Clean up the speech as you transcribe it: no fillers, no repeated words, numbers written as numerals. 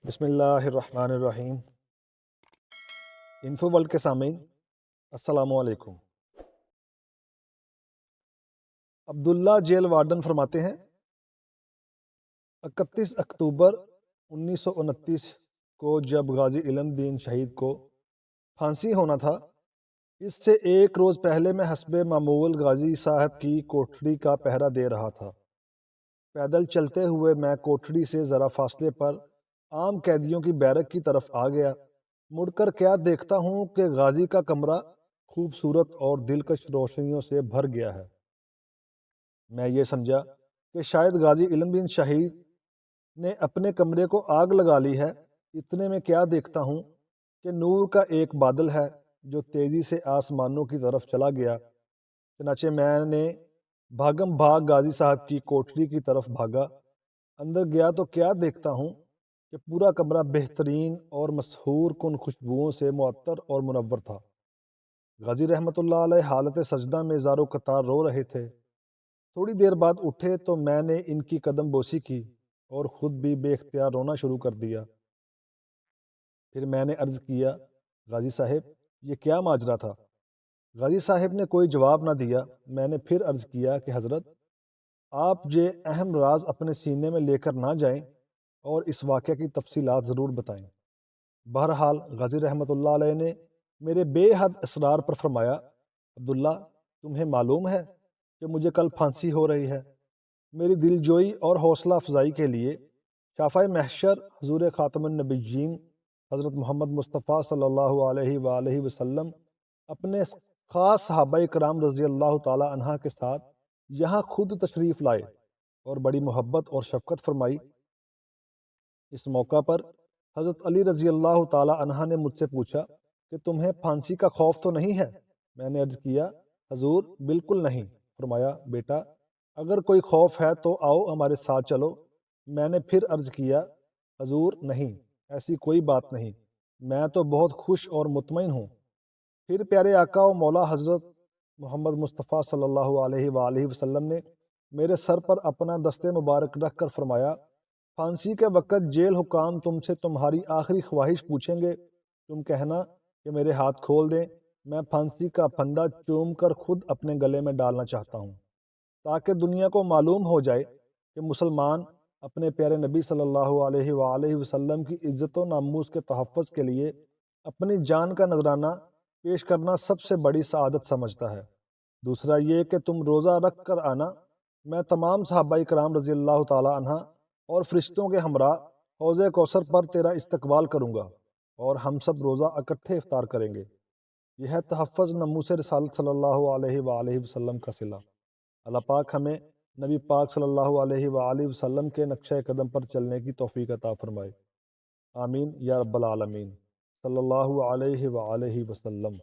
بسم اللہ الرحمن الرحیم۔ انفو ورلڈ کے سامعین السلام علیکم۔ عبداللہ جیل وارڈن فرماتے ہیں 31 اکتوبر 1929 کو جب غازی علم دین شہید کو پھانسی ہونا تھا، اس سے ایک روز پہلے میں حسب معمول غازی صاحب کی کوٹھڑی کا پہرا دے رہا تھا۔ پیدل چلتے ہوئے میں کوٹھڑی سے ذرا فاصلے پر عام قیدیوں کی بیرک کی طرف آ گیا۔ مڑ کر کیا دیکھتا ہوں کہ غازی کا کمرہ خوبصورت اور دلکش روشنیوں سے بھر گیا ہے۔ میں یہ سمجھا کہ شاید غازی علم دین شہید نے اپنے کمرے کو آگ لگا لی ہے۔ اتنے میں کیا دیکھتا ہوں کہ نور کا ایک بادل ہے جو تیزی سے آسمانوں کی طرف چلا گیا۔ چنانچہ میں نے بھاگم بھاگ غازی صاحب کی کوٹھری کی طرف بھاگا۔ اندر گیا تو کیا دیکھتا ہوں کہ پورا کمرہ بہترین اور مسحور کن خوشبوؤں سے معطر اور منور تھا۔ غازی رحمۃ اللہ علیہ حالت سجدہ میں زار و قطار رو رہے تھے۔ تھوڑی دیر بعد اٹھے تو میں نے ان کی قدم بوسی کی اور خود بھی بے اختیار رونا شروع کر دیا۔ پھر میں نے عرض کیا، غازی صاحب یہ کیا ماجرا تھا؟ غازی صاحب نے کوئی جواب نہ دیا۔ میں نے پھر عرض کیا کہ حضرت آپ یہ اہم راز اپنے سینے میں لے کر نہ جائیں اور اس واقعہ کی تفصیلات ضرور بتائیں۔ بہرحال غازی رحمۃ اللہ علیہ نے میرے بے حد اصرار پر فرمایا، عبداللہ تمہیں معلوم ہے کہ مجھے کل پھانسی ہو رہی ہے۔ میری دل جوئی اور حوصلہ افزائی کے لیے شافع محشر حضور خاتم النبیین حضرت محمد مصطفیٰ صلی اللہ علیہ وآلہ وسلم اپنے خاص صحابہ کرام رضی اللہ تعالی عنہ کے ساتھ یہاں خود تشریف لائے اور بڑی محبت اور شفقت فرمائی۔ اس موقع پر حضرت علی رضی اللہ تعالی عنہ نے مجھ سے پوچھا کہ تمہیں پھانسی کا خوف تو نہیں ہے؟ میں نے عرض کیا، حضور بالکل نہیں۔ فرمایا، بیٹا اگر کوئی خوف ہے تو آؤ ہمارے ساتھ چلو۔ میں نے پھر عرض کیا، حضور نہیں، ایسی کوئی بات نہیں، میں تو بہت خوش اور مطمئن ہوں۔ پھر پیارے آقا و مولا حضرت محمد مصطفیٰ صلی اللہ علیہ وآلہ وسلم نے میرے سر پر اپنا دست مبارک رکھ کر فرمایا، پھانسی کے وقت جیل حکام تم سے تمہاری آخری خواہش پوچھیں گے، تم کہنا کہ میرے ہاتھ کھول دیں، میں پھانسی کا پھندا چوم کر خود اپنے گلے میں ڈالنا چاہتا ہوں، تاکہ دنیا کو معلوم ہو جائے کہ مسلمان اپنے پیارے نبی صلی اللہ علیہ وآلہ وسلم کی عزت و ناموس کے تحفظ کے لیے اپنی جان کا نذرانہ پیش کرنا سب سے بڑی سعادت سمجھتا ہے۔ دوسرا یہ کہ تم روزہ رکھ کر آنا، میں تمام صحابہ کرام رضی اللہ تعالی عنہ اور فرشتوں کے ہمراہ حوض کوثر پر تیرا استقبال کروں گا اور ہم سب روزہ اکٹھے افطار کریں گے۔ یہ ہے تحفظ ناموس رسالت صلی اللہ علیہ وآلہ وسلم کا صلہ۔ اللہ پاک ہمیں نبی پاک صلی اللہ علیہ وآلہ وسلم کے نقشہ قدم پر چلنے کی توفیق عطا فرمائے۔ آمین یا رب العالمین۔ صلی اللہ علیہ وآلہ وسلم۔